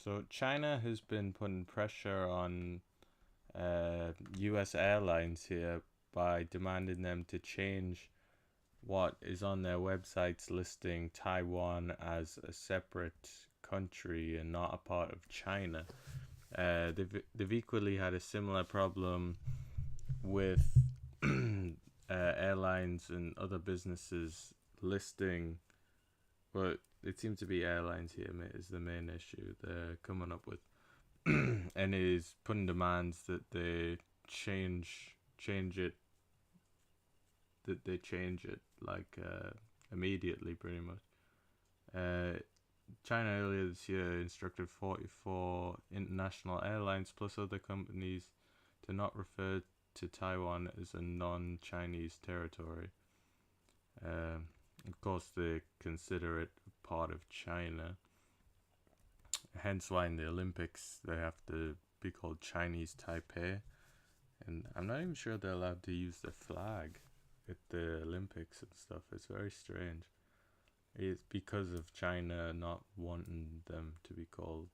So China has been putting pressure on U.S. airlines here by demanding them to change what is on their websites listing Taiwan as a separate country and not a part of China. They've equally had a similar problem with airlines and other businesses listing. But it seems to be airlines here is the main issue they're coming up with, and is putting demands that they change it change it like immediately, pretty much. Uh, China earlier this year instructed 44 international airlines plus other companies to not refer to Taiwan as a non-Chinese territory. Of course, they consider it part of China. Hence why in the Olympics they have to be called Chinese Taipei. And I'm not even sure they're allowed to use the flag at the Olympics and stuff. It's very strange. It's because of China not wanting them to be called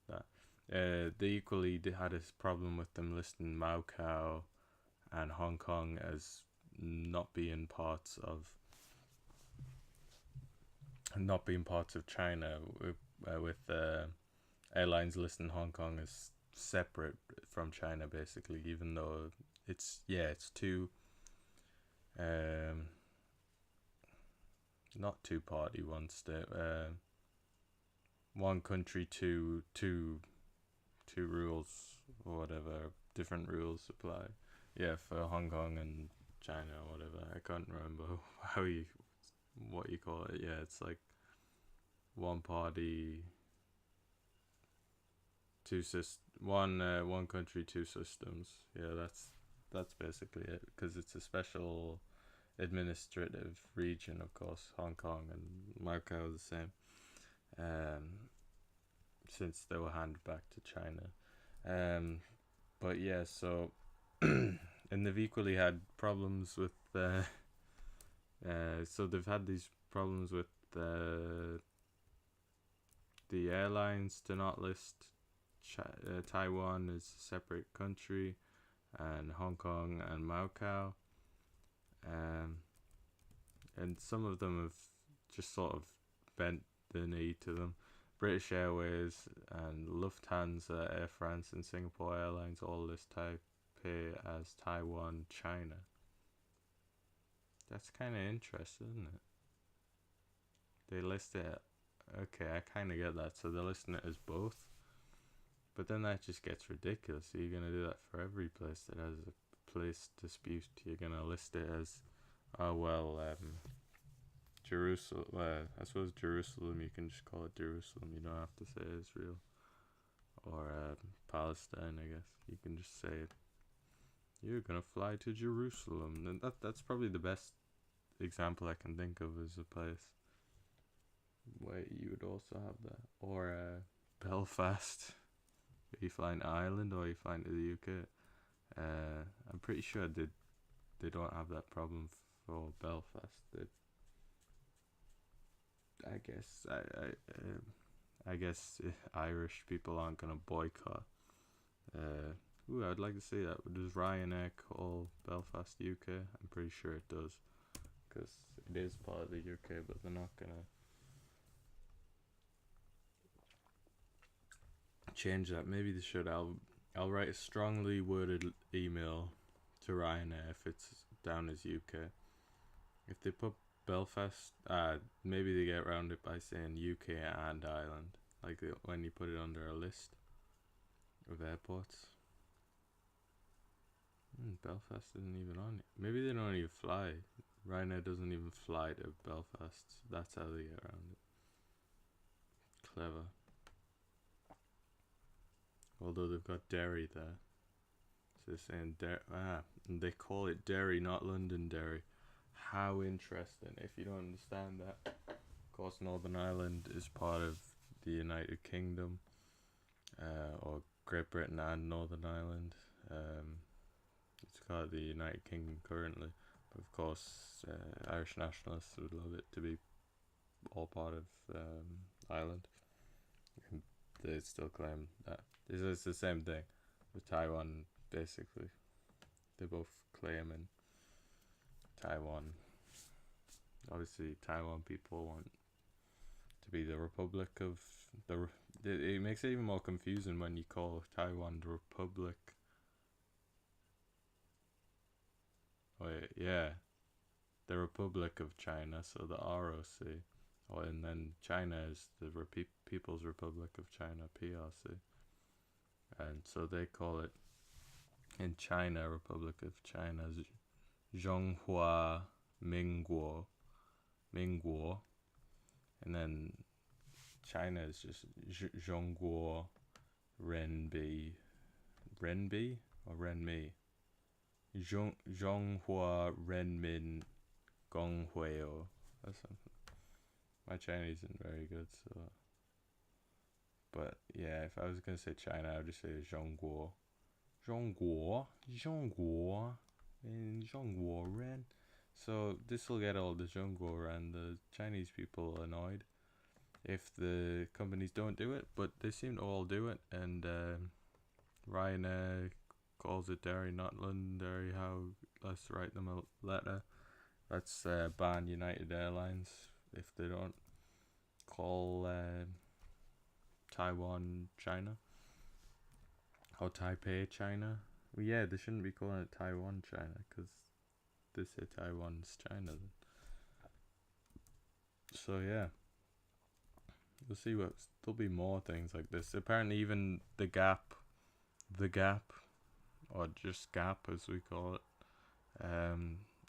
that. They equally had a problem with them listing Macau and Hong Kong as not being parts of China, with airlines listing Hong Kong as separate from China, basically, even though it's two not two party, one state, one country, two rules or whatever, different rules apply. Yeah, for Hong Kong and China or whatever. I can't remember what you call it. Yeah, it's like one party, one country, two systems. Yeah, that's basically it. Because it's a special administrative region, of course. Hong Kong and Macau are the same. Since they were handed back to China. But yeah, so and they've equally had problems with so they've had these problems with the airlines to not list Taiwan as a separate country, and Hong Kong and Macau. Um, and some of them have just sort of bent the knee to them. British Airways and Lufthansa, Air France, and Singapore Airlines all list Taipei as Taiwan, China. That's kind of interesting, isn't it? They list it. Okay, I kind of get that. So they're listing it as both. But then that just gets ridiculous. So you're going to do that for every place that has a place dispute. You're going to list it as, oh, well, Jerusalem. I suppose Jerusalem, you can just call it Jerusalem. You don't have to say Israel. Or Palestine, I guess. You can just say, you're going to fly to Jerusalem. And that's probably the best example I can think of as a place where you would also have that. Or Belfast. Are you flying to Ireland or are you flying to the UK? I'm pretty sure they don't have that problem for Belfast. I guess Irish people aren't gonna boycott. I'd like to see that. Does Ryanair call Belfast UK? I'm pretty sure it does, because it is part of the UK, but they're not gonna change that. Maybe they should. I'll write a strongly worded email to Ryanair if it's down as UK. If they put Belfast, maybe they get around it by saying UK and Ireland, like when you put it under a list of airports. Belfast isn't even on it. Maybe they don't even fly. Ryanair doesn't even fly to Belfast. That's how they get around it. Clever. Although they've got Derry there. So they're saying and they call it Derry, not Londonderry. How interesting, if you don't understand that. Of course, Northern Ireland is part of the United Kingdom, or Great Britain and Northern Ireland. It's called the United Kingdom currently. But of course, Irish nationalists would love it to be all part of Ireland. And they still claim that. It's the same thing with Taiwan, basically. They both claim in Taiwan. Obviously, Taiwan people want to be the Republic of the. It makes it even more confusing when you call Taiwan the Republic. Wait, yeah, the Republic of China, so the ROC. Oh, and then China is the People's Republic of China, PRC. And so they call it in China, Republic of China, Zhonghua Mingguo. Mingguo. And then China is just Zhongguo Renbi. Renbi or Renmi? Zhonghua Renmin Gonghuio. That's something. My Chinese isn't very good, so. But yeah, if I was gonna say China, I would just say Zhongguo. Zhongguo, and Zhongguo Ren. So this will get all the Zhongguo Ren, the Chinese people, annoyed if the companies don't do it, but they seem to all do it. And Ryanair calls it Derry, not Londonderry. How? Let's write them a letter. Let's ban United Airlines if they don't call Taiwan China or Taipei China. Well, yeah, they shouldn't be calling it Taiwan China because they say Taiwan's China. So yeah, we'll see what. There'll be more things like this. Apparently, even the Gap, or just Gap as we call it,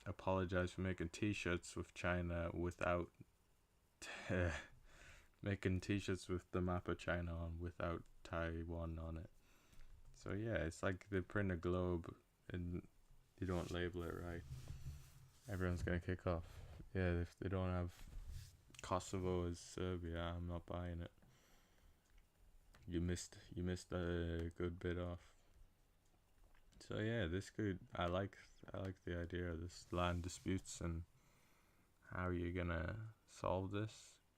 apologize for making T-shirts with China without making T-shirts with the map of China on without Taiwan on it. So yeah, it's like they print a globe and you don't label it right. Everyone's gonna kick off. Yeah, if they don't have Kosovo as Serbia, I'm not buying it. You missed a good bit off. So yeah, this could. I like the idea of this land disputes and how you're gonna solve this,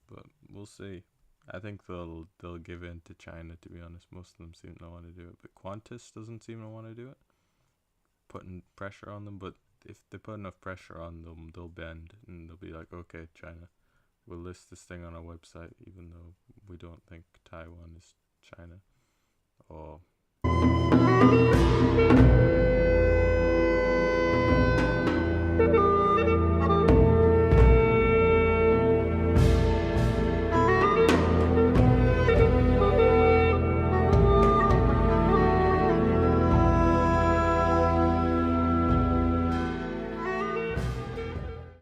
but we'll see. I think they'll give in to China, to be honest. Most of them seem to want to do it, but Qantas doesn't seem to want to do it. Putting pressure on them, but if they put enough pressure on them, they'll bend and they'll be like, okay, China, we'll list this thing on our website, even though we don't think Taiwan is China. Or